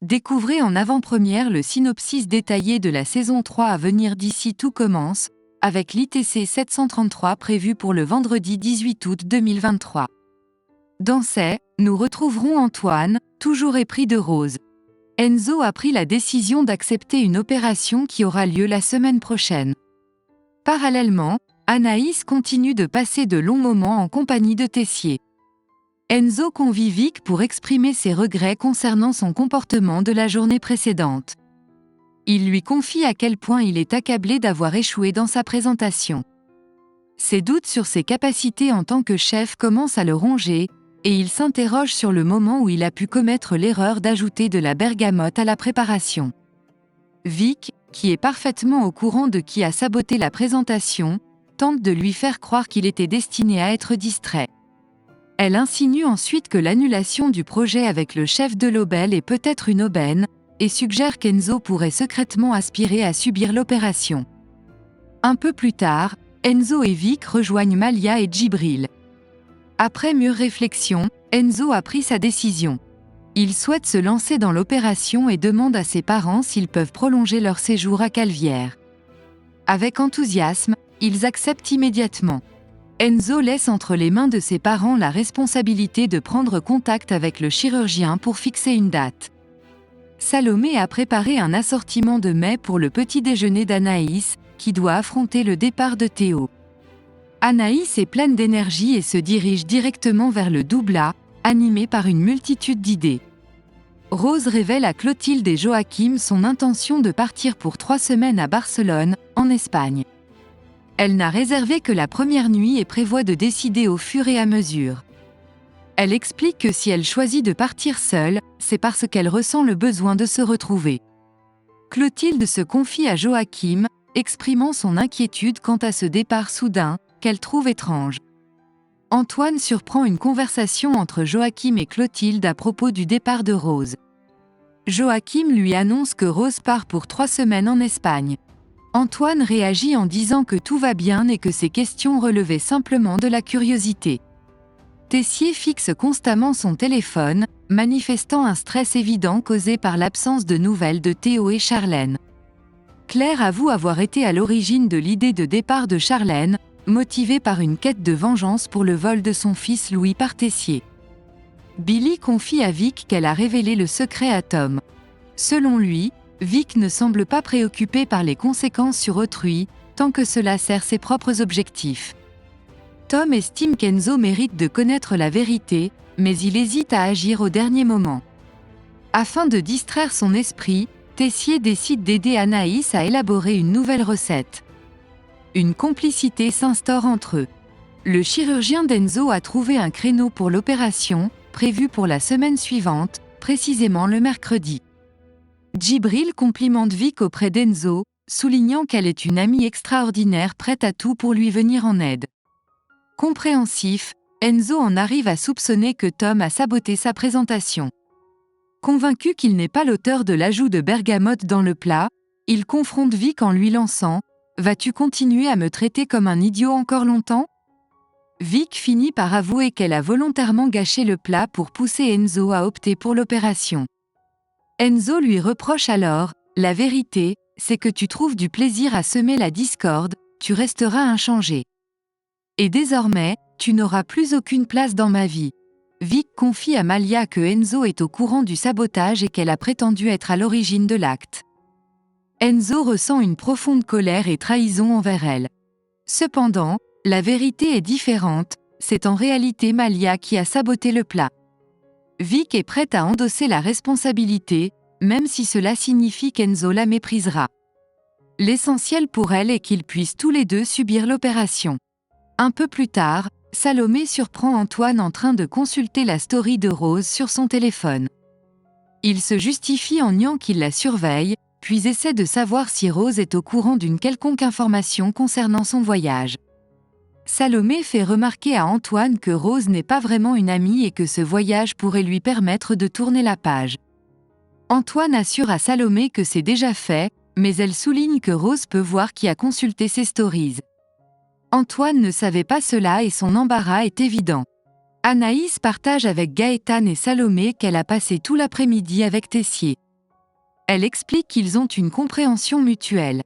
Découvrez en avant-première le synopsis détaillé de la saison 3 à venir d'ici Tout commence, avec l'ITC 733 prévu pour le vendredi 18 août 2023. Dans nous retrouverons Antoine, toujours épris de Rose. Enzo a pris la décision d'accepter une opération qui aura lieu la semaine prochaine. Parallèlement, Anaïs continue de passer de longs moments en compagnie de Tessier. Enzo convie Vic pour exprimer ses regrets concernant son comportement de la journée précédente. Il lui confie à quel point il est accablé d'avoir échoué dans sa présentation. Ses doutes sur ses capacités en tant que chef commencent à le ronger, et il s'interroge sur le moment où il a pu commettre l'erreur d'ajouter de la bergamote à la préparation. Vic, qui est parfaitement au courant de qui a saboté la présentation, tente de lui faire croire qu'il était destiné à être distrait. Elle insinue ensuite que l'annulation du projet avec le chef de l'Obel est peut-être une aubaine, et suggère qu'Enzo pourrait secrètement aspirer à subir l'opération. Un peu plus tard, Enzo et Vic rejoignent Malia et Djibril. Après mûre réflexion, Enzo a pris sa décision. Il souhaite se lancer dans l'opération et demande à ses parents s'ils peuvent prolonger leur séjour à Calvière. Avec enthousiasme, ils acceptent immédiatement. Enzo laisse entre les mains de ses parents la responsabilité de prendre contact avec le chirurgien pour fixer une date. Salomé a préparé un assortiment de mets pour le petit déjeuner d'Anaïs, qui doit affronter le départ de Théo. Anaïs est pleine d'énergie et se dirige directement vers le doubla, animée par une multitude d'idées. Rose révèle à Clotilde et Joachim son intention de partir pour 3 semaines à Barcelone, en Espagne. Elle n'a réservé que la première nuit et prévoit de décider au fur et à mesure. Elle explique que si elle choisit de partir seule, c'est parce qu'elle ressent le besoin de se retrouver. Clotilde se confie à Joachim, exprimant son inquiétude quant à ce départ soudain, qu'elle trouve étrange. Antoine surprend une conversation entre Joachim et Clotilde à propos du départ de Rose. Joachim lui annonce que Rose part pour 3 semaines en Espagne. Antoine réagit en disant que tout va bien et que ces questions relevaient simplement de la curiosité. Tessier fixe constamment son téléphone, manifestant un stress évident causé par l'absence de nouvelles de Théo et Charlène. Claire avoue avoir été à l'origine de l'idée de départ de Charlène, motivée par une quête de vengeance pour le vol de son fils Louis par Tessier. Billy confie à Vic qu'elle a révélé le secret à Tom. Selon lui, Vic ne semble pas préoccupé par les conséquences sur autrui, tant que cela sert ses propres objectifs. Tom estime qu'Enzo mérite de connaître la vérité, mais il hésite à agir au dernier moment. Afin de distraire son esprit, Tessier décide d'aider Anaïs à élaborer une nouvelle recette. Une complicité s'instaure entre eux. Le chirurgien d'Enzo a trouvé un créneau pour l'opération, prévue pour la semaine suivante, précisément le mercredi. Djibril complimente Vic auprès d'Enzo, soulignant qu'elle est une amie extraordinaire prête à tout pour lui venir en aide. Compréhensif, Enzo en arrive à soupçonner que Tom a saboté sa présentation. Convaincu qu'il n'est pas l'auteur de l'ajout de bergamote dans le plat, il confronte Vic en lui lançant « Vas-tu continuer à me traiter comme un idiot encore longtemps ?» Vic finit par avouer qu'elle a volontairement gâché le plat pour pousser Enzo à opter pour l'opération. Enzo lui reproche alors « La vérité, c'est que tu trouves du plaisir à semer la discorde, tu resteras inchangé. Et désormais, tu n'auras plus aucune place dans ma vie. » Vic confie à Malia que Enzo est au courant du sabotage et qu'elle a prétendu être à l'origine de l'acte. Enzo ressent une profonde colère et trahison envers elle. Cependant, la vérité est différente, c'est en réalité Malia qui a saboté le plat. Vic est prête à endosser la responsabilité, même si cela signifie qu'Enzo la méprisera. L'essentiel pour elle est qu'ils puissent tous les deux subir l'opération. Un peu plus tard, Salomé surprend Antoine en train de consulter la story de Rose sur son téléphone. Il se justifie en niant qu'il la surveille, puis essaie de savoir si Rose est au courant d'une quelconque information concernant son voyage. Salomé fait remarquer à Antoine que Rose n'est pas vraiment une amie et que ce voyage pourrait lui permettre de tourner la page. Antoine assure à Salomé que c'est déjà fait, mais elle souligne que Rose peut voir qui a consulté ses stories. Antoine ne savait pas cela et son embarras est évident. Anaïs partage avec Gaëtan et Salomé qu'elle a passé tout l'après-midi avec Tessier. Elle explique qu'ils ont une compréhension mutuelle.